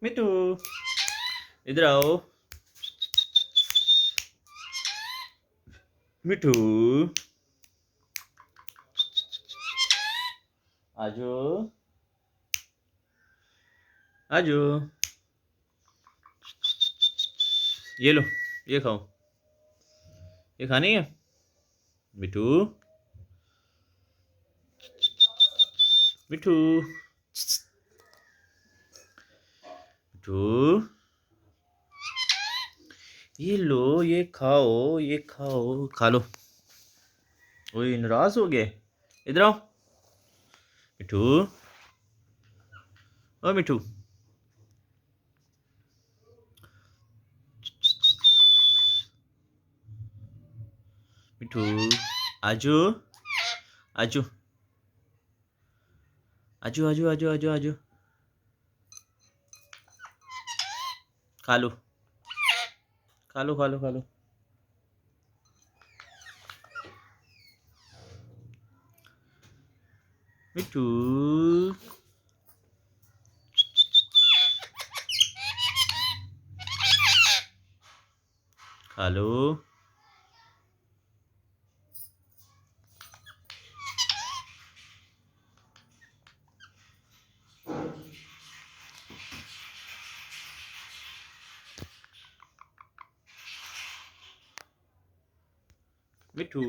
मिठू इधर आओ। मिठू आजो आजो। ये लो, ये खाओ। ये खानी है मिठू। मिठू मिठू ये लो, ये खाओ, ये खाओ, खा लो। ओए नाराज हो गए। इधर आओ मिठू। ओ मिठू मिठू आजो आजो आजो आजो आजो आजो आजो। खा लो खा लो खा लो खा लो। मिठू खा लो। मिठू